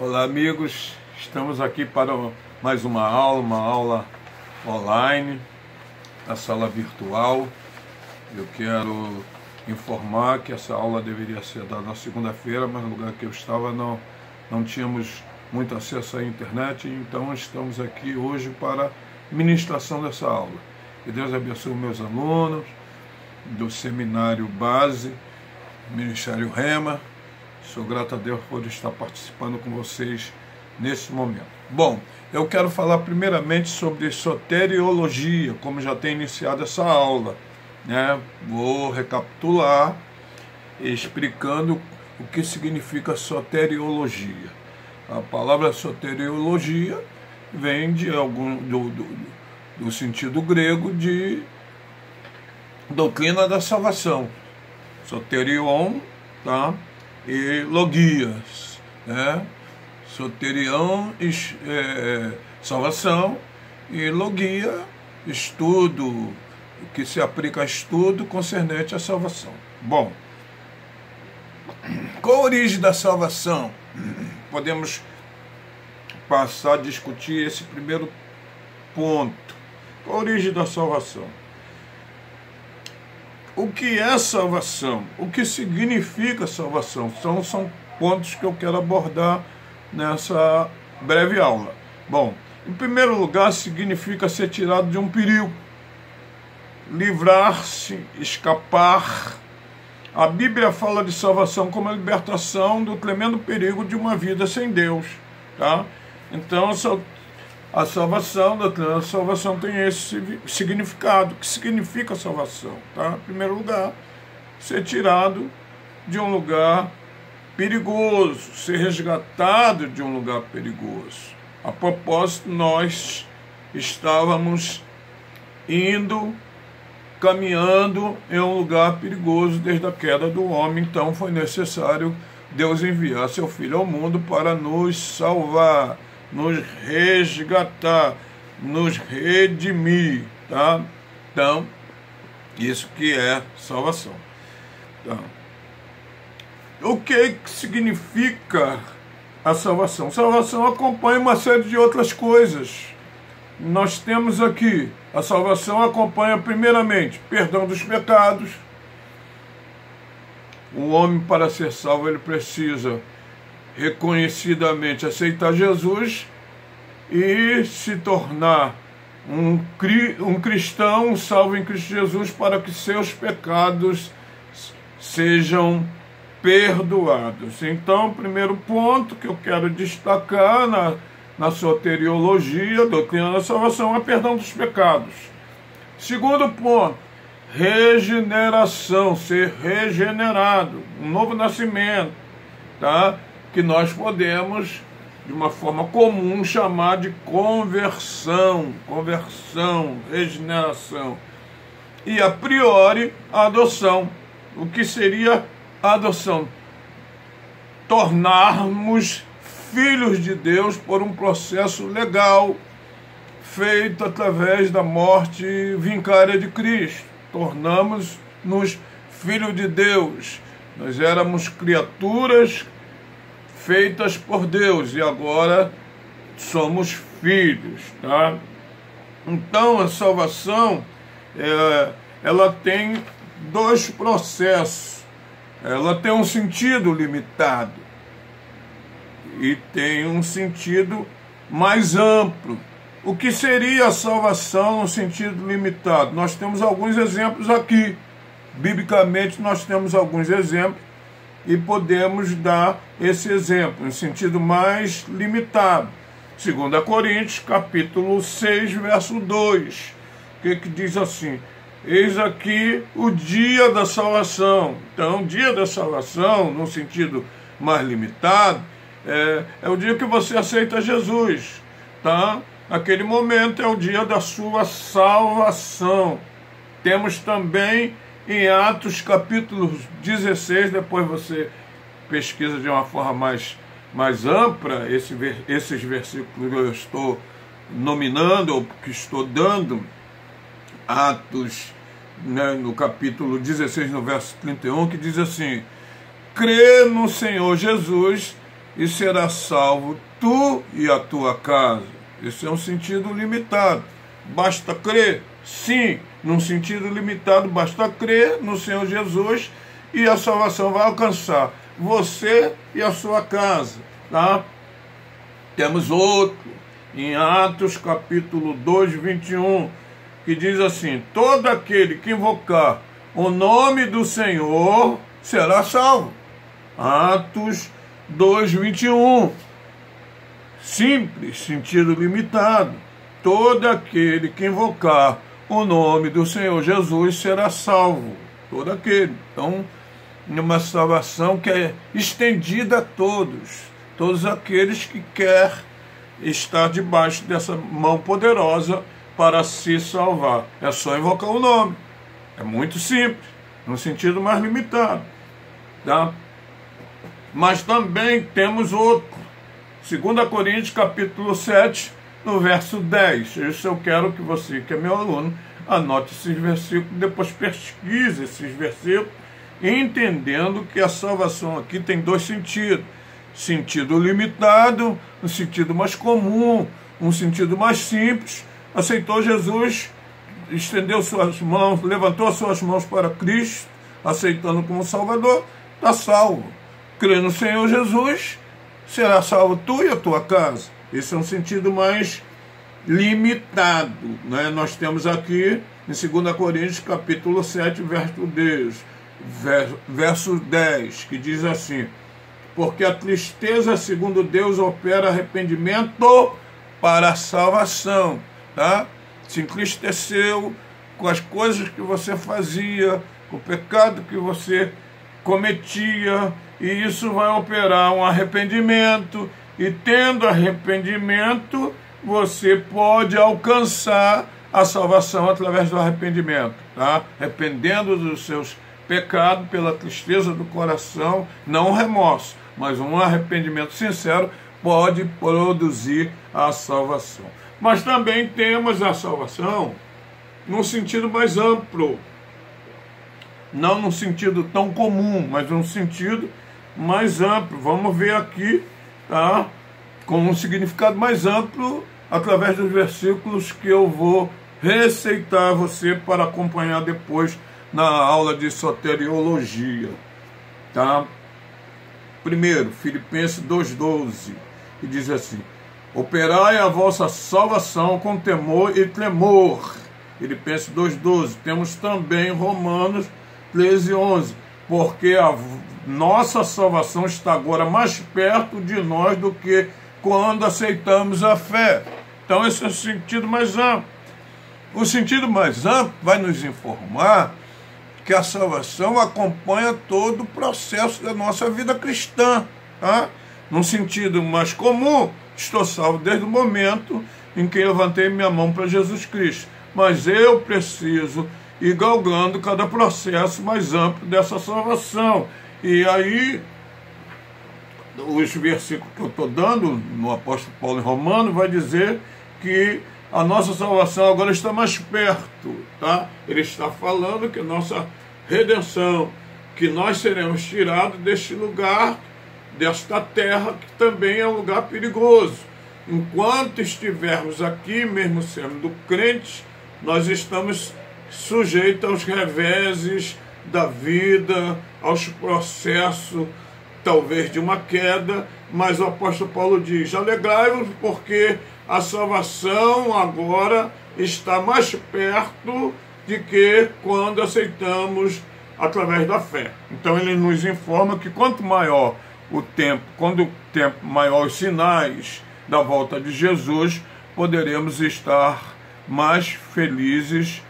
Olá amigos, estamos aqui para mais uma aula online, na sala virtual. Eu quero informar que essa aula deveria ser dada na segunda-feira, mas no lugar que eu estava não tínhamos muito acesso à internet, então estamos aqui hoje para ministração dessa aula. Que Deus abençoe meus alunos do Seminário Base, Ministério Rema. Sou grato a Deus por estar participando com vocês nesse momento. Bom, eu quero falar primeiramente sobre soteriologia, como já tem iniciado essa aula, né? Vou recapitular explicando o que significa soteriologia. A palavra soteriologia vem de do sentido grego de doutrina da salvação. Soterion, tá? E logias, né? Soterion, salvação, e logia, estudo, que se aplica a estudo concernente à salvação. Bom, qual a origem da salvação? Podemos passar a discutir esse primeiro ponto. Qual a origem da salvação? O que é salvação? O que significa salvação? São pontos que eu quero abordar nessa breve aula. Bom, em primeiro lugar, significa ser tirado de um perigo, livrar-se, escapar. A Bíblia fala de salvação como a libertação do tremendo perigo de uma vida sem Deus, tá? Então, a salvação, a salvação tem esse significado. O que significa salvação? Tá? Em primeiro lugar, ser tirado de um lugar perigoso, ser resgatado de um lugar perigoso. A propósito, nós estávamos caminhando em um lugar perigoso desde a queda do homem, então foi necessário Deus enviar seu Filho ao mundo para nos salvar, nos resgatar, nos redimir, tá? Então, isso que é salvação. Então, o que significa a salvação? Salvação acompanha uma série de outras coisas. Nós temos aqui, a salvação acompanha primeiramente perdão dos pecados. O homem, para ser salvo, ele precisa reconhecidamente aceitar Jesus e se tornar um cristão salvo em Cristo Jesus, para que seus pecados sejam perdoados. Então, o primeiro ponto que eu quero destacar na soteriologia, doutrina da salvação, é perdão dos pecados. Segundo ponto, regeneração, ser regenerado, um novo nascimento, tá? Que nós podemos, de uma forma comum, chamar de conversão, regeneração. E, a priori, a adoção. O que seria a adoção? Tornarmos filhos de Deus por um processo legal, feito através da morte vicária de Cristo. Tornamos-nos filhos de Deus. Nós éramos criaturas feitas por Deus, e agora somos filhos, tá? Então, a salvação, ela tem dois processos. Ela tem um sentido limitado e tem um sentido mais amplo. O que seria a salvação no sentido limitado? Nós temos alguns exemplos aqui. Biblicamente, nós temos alguns exemplos, e podemos dar esse exemplo, em sentido mais limitado. 2 Coríntios, capítulo 6, verso 2, que diz assim: eis aqui o dia da salvação. Então, o dia da salvação, no sentido mais limitado, é o dia que você aceita Jesus, tá? Naquele momento é o dia da sua salvação. Temos também em Atos capítulo 16, depois você pesquisa de uma forma mais ampla, esses versículos que eu estou nominando, ou que estou dando, Atos, né, no capítulo 16, no verso 31, que diz assim: crê no Senhor Jesus e serás salvo tu e a tua casa. Esse é um sentido limitado. Basta crer? Sim, num sentido limitado, basta crer no Senhor Jesus e a salvação vai alcançar você e a sua casa, tá? Temos outro, em Atos capítulo 2, 21, que diz assim: todo aquele que invocar o nome do Senhor será salvo. Atos 2, 21. Simples, sentido limitado. Todo aquele que invocar o nome do Senhor Jesus será salvo. Todo aquele. Então, uma salvação que é estendida a todos aqueles que querem estar debaixo dessa mão poderosa para se salvar. É só invocar o nome. É muito simples, no sentido mais limitado, tá? Mas também temos outro, 2 Coríntios capítulo 7, no verso 10. Isso eu quero que você, que é meu aluno, anote esses versículos, depois pesquise esses versículos, entendendo que a salvação aqui tem dois sentidos. Sentido limitado, um sentido mais comum, um sentido mais simples. Aceitou Jesus, estendeu suas mãos, levantou suas mãos para Cristo, aceitando como Salvador, está salvo. Crê no Senhor Jesus, será salvo tu e a tua casa. Esse é um sentido mais limitado, né? Nós temos aqui em 2 Coríntios capítulo 7, verso 10, que diz assim: porque a tristeza, segundo Deus, opera arrependimento para a salvação, tá? Se entristeceu com as coisas que você fazia, com o pecado que você cometia, e isso vai operar um arrependimento, e tendo arrependimento, você pode alcançar a salvação através do arrependimento, tá? Arrependendo dos seus pecados pela tristeza do coração, não remorso, mas um arrependimento sincero pode produzir a salvação. Mas também temos a salvação num sentido mais amplo, não num sentido tão comum, mas num sentido mais amplo. Vamos ver aqui, tá? Com um significado mais amplo, através dos versículos que eu vou receitar a você para acompanhar depois na aula de soteriologia, tá? Primeiro, Filipenses 2,12, que diz assim: operai a vossa salvação com temor e tremor. Filipenses 2,12. Temos também Romanos 13,11, porque a nossa salvação está agora mais perto de nós do que quando aceitamos a fé. Então esse é o sentido mais amplo. O sentido mais amplo vai nos informar que a salvação acompanha todo o processo da nossa vida cristã, tá? Num sentido mais comum, estou salvo desde o momento em que levantei minha mão para Jesus Cristo, mas eu preciso ir galgando cada processo mais amplo dessa salvação. E aí, os versículos que eu estou dando no apóstolo Paulo em Romanos vai dizer que a nossa salvação agora está mais perto, tá? Ele está falando que a nossa redenção, que nós seremos tirados deste lugar, desta terra, que também é um lugar perigoso. Enquanto estivermos aqui, mesmo sendo crentes, nós estamos sujeitos aos reveses da vida, aos processos, talvez de uma queda, mas o apóstolo Paulo diz: alegrai-vos, porque a salvação agora está mais perto de que quando aceitamos através da fé. Então ele nos informa que quanto maior o tempo, quando o tempo maior os sinais da volta de Jesus, poderemos estar mais felizes,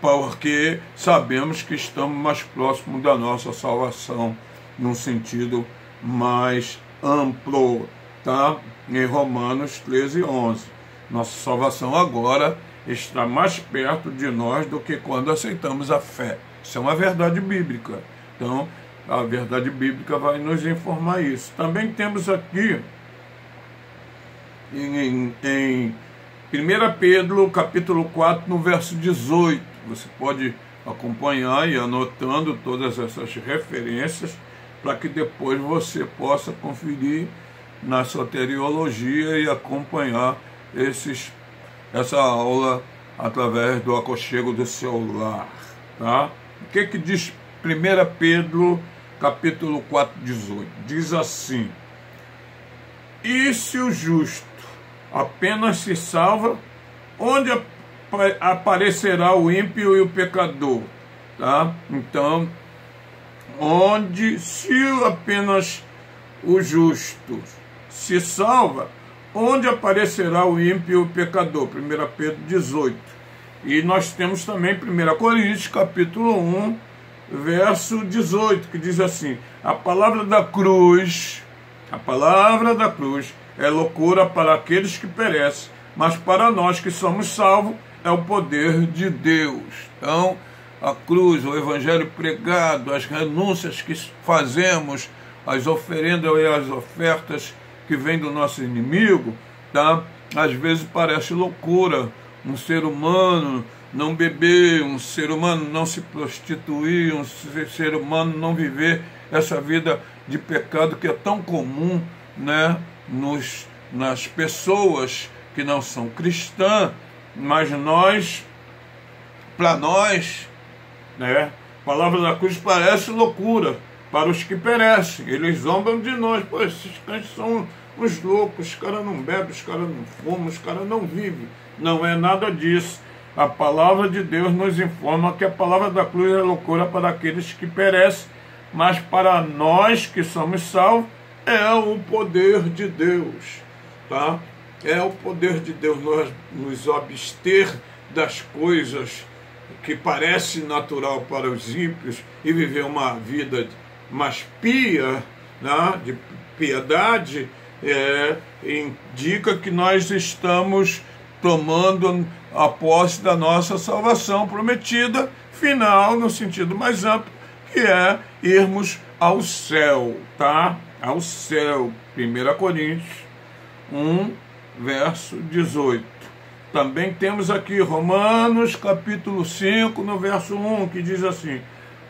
porque sabemos que estamos mais próximos da nossa salvação, num sentido mais amplo, tá? Em Romanos 13:11. Nossa salvação agora está mais perto de nós do que quando aceitamos a fé. Isso é uma verdade bíblica. Então, a verdade bíblica vai nos informar isso. Também temos aqui, em 1 Pedro, capítulo 4, no verso 18. Você pode acompanhar e anotando todas essas referências, para que depois você possa conferir na soteriologia e acompanhar essa aula através do aconchego do celular, tá? O que diz 1 Pedro, capítulo 4, 18? Diz assim: e se o justo apenas se salva, onde aparecerá o ímpio e o pecador? Tá? Então, se apenas o justo se salva, onde aparecerá o ímpio e o pecador? 1 Pedro 18. E nós temos também 1 Coríntios, capítulo 1, verso 18, que diz assim: a palavra da cruz é loucura para aqueles que perecem, mas para nós que somos salvos é o poder de Deus. Então, a cruz, o evangelho pregado, as renúncias que fazemos, as oferendas e as ofertas que vêm do nosso inimigo, tá? Às vezes parece loucura um ser humano não beber, um ser humano não se prostituir, um ser humano não viver essa vida de pecado que é tão comum, né, nas pessoas que não são cristãs. Mas para nós, né, a palavra da cruz parece loucura para os que perecem. Eles zombam de nós. Pô, esses crentes são uns loucos, os caras não bebem, os caras não fumam, os caras não vivem. Não é nada disso. A palavra de Deus nos informa que a palavra da cruz é loucura para aqueles que perecem, mas para nós que somos salvos é o poder de Deus, tá? É o poder de Deus nos abster das coisas que parece natural para os ímpios e viver uma vida mais pia, né, de piedade, indica que nós estamos tomando a posse da nossa salvação prometida, final, no sentido mais amplo, que é irmos ao céu, tá? Ao céu. 1 Coríntios 1, verso 18. Também temos aqui Romanos, capítulo 5, no verso 1, que diz assim: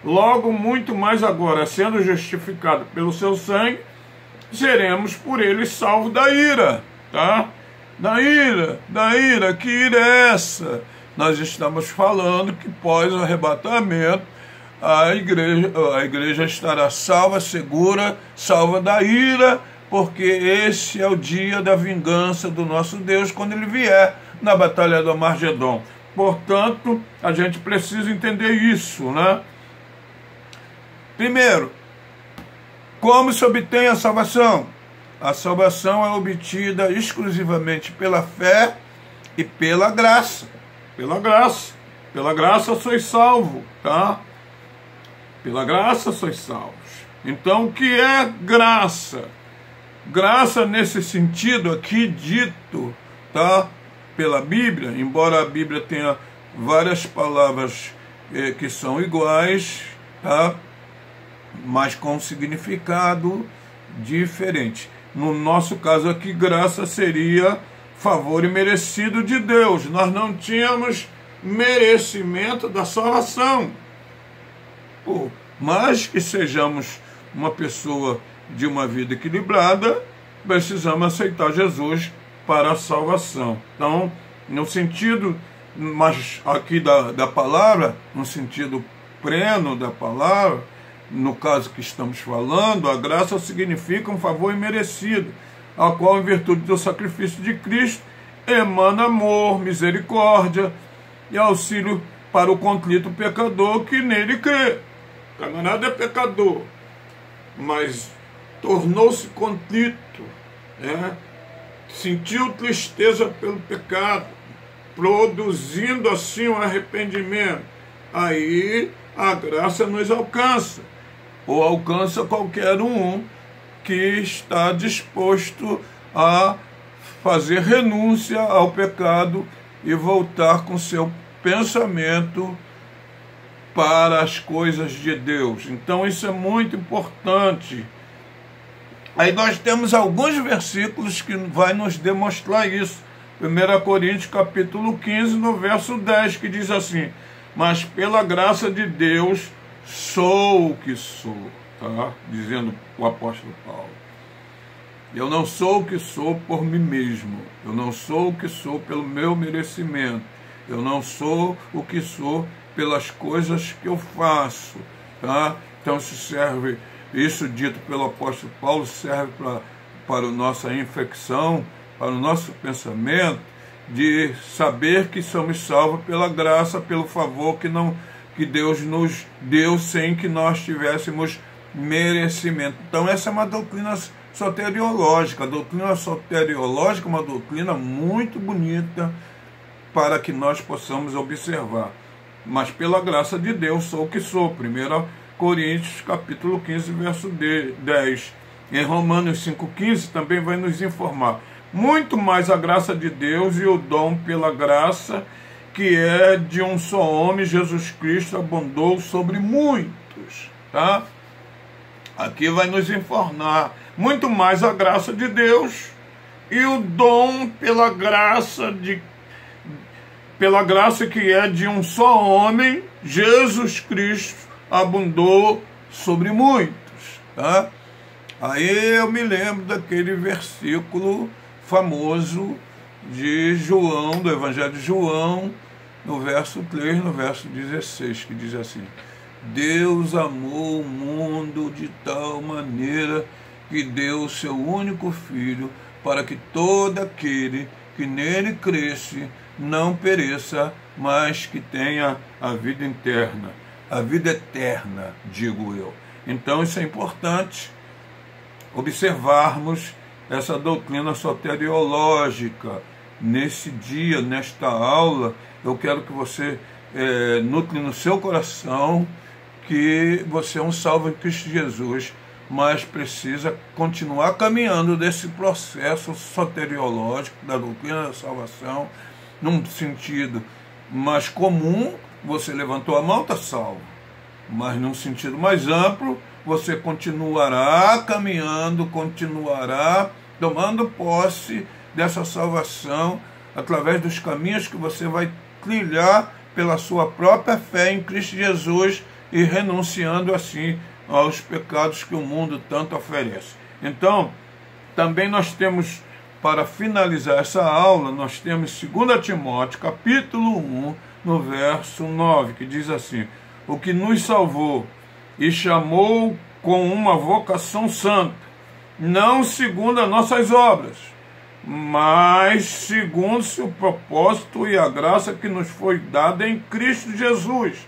logo, muito mais agora, sendo justificado pelo seu sangue, seremos por ele salvos da ira, tá? Da ira, que ira é essa? Nós estamos falando que pós o arrebatamento, a igreja estará salva, segura, salva da ira, porque esse é o dia da vingança do nosso Deus quando ele vier na batalha do Armagedon. Portanto, a gente precisa entender isso, né? Primeiro, como se obtém a salvação? A salvação é obtida exclusivamente pela fé e pela graça. Pela graça sois salvos, tá? Pela graça sois salvos. Então, o que é graça? Graça nesse sentido aqui dito, tá? Pela Bíblia, embora a Bíblia tenha várias palavras que são iguais, tá? Mas com um significado diferente. No nosso caso aqui, graça seria favor imerecido de Deus. Nós não tínhamos merecimento da salvação. Por mais que sejamos uma pessoa de uma vida equilibrada, precisamos aceitar Jesus para a salvação. Então, no sentido, mas aqui da palavra, no sentido pleno da palavra, no caso que estamos falando, a graça significa um favor imerecido, a qual, em virtude do sacrifício de Cristo, emana amor, misericórdia e auxílio para o contrito pecador que nele crê. O camarada é pecador, mas tornou-se contrito, né? Sentiu tristeza pelo pecado, produzindo assim um arrependimento. Aí a graça nos alcança, ou alcança qualquer um que está disposto a fazer renúncia ao pecado e voltar com seu pensamento para as coisas de Deus. Então isso é muito importante. Aí nós temos alguns versículos que vai nos demonstrar isso. 1 Coríntios capítulo 15, no verso 10, que diz assim: mas pela graça de Deus sou o que sou. tá? Dizendo o apóstolo Paulo. Eu não sou o que sou por mim mesmo. Eu não sou o que sou pelo meu merecimento. Eu não sou o que sou pelas coisas que eu faço, tá? Então isso dito pelo apóstolo Paulo serve para a nossa infecção, para o nosso pensamento, de saber que somos salvos pela graça, pelo favor que Deus nos deu sem que nós tivéssemos merecimento. Então essa é uma doutrina soteriológica. A doutrina soteriológica é uma doutrina muito bonita para que nós possamos observar. Mas pela graça de Deus sou o que sou. 1 Coríntios capítulo 15, verso 10. Em Romanos 5,15 também vai nos informar. Muito mais a graça de Deus e o dom pela graça, que é de um só homem, Jesus Cristo, abundou sobre muitos. Tá? Aqui vai nos informar muito mais a graça de Deus e o dom pela graça que é de um só homem, Jesus Cristo, abundou sobre muitos. Tá? Aí eu me lembro daquele versículo famoso de João, do Evangelho de João, no verso 3, no verso 16, que diz assim: Deus amou o mundo de tal maneira que deu o seu único Filho, para que todo aquele que nele cresce não pereça, mas que tenha a vida eterna. A vida eterna, digo eu. Então isso é importante observarmos essa doutrina soteriológica. Nesse dia, nesta aula, eu quero que você nutre no seu coração que você é um salvo em Cristo Jesus, mas precisa continuar caminhando desse processo soteriológico da doutrina da salvação, num sentido mais comum. Você levantou a mão, está salvo. Mas num sentido mais amplo, você continuará caminhando, continuará tomando posse dessa salvação através dos caminhos que você vai trilhar pela sua própria fé em Cristo Jesus e renunciando assim aos pecados que o mundo tanto oferece. Então, também nós temos, para finalizar essa aula, nós temos 2 Timóteo, capítulo 1, no verso 9, que diz assim: o que nos salvou e chamou com uma vocação santa, não segundo as nossas obras, mas segundo seu propósito e a graça que nos foi dada em Cristo Jesus,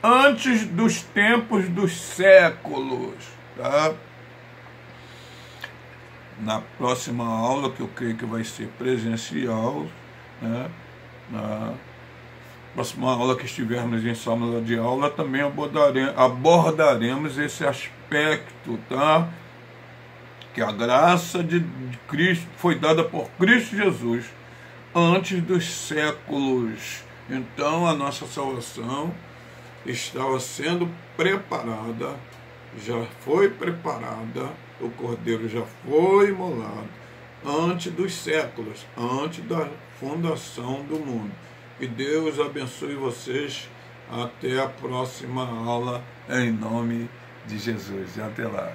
antes dos tempos dos séculos. Tá? Na próxima aula, que eu creio que vai ser presencial, né? Na próxima aula que estivermos em sala de aula, também abordaremos esse aspecto, tá? Que a graça de Cristo foi dada por Cristo Jesus antes dos séculos. Então a nossa salvação estava sendo preparada, já foi preparada, o Cordeiro já foi imolado antes dos séculos, antes da fundação do mundo. Que Deus abençoe vocês. Até a próxima aula, em nome de Jesus. E até lá.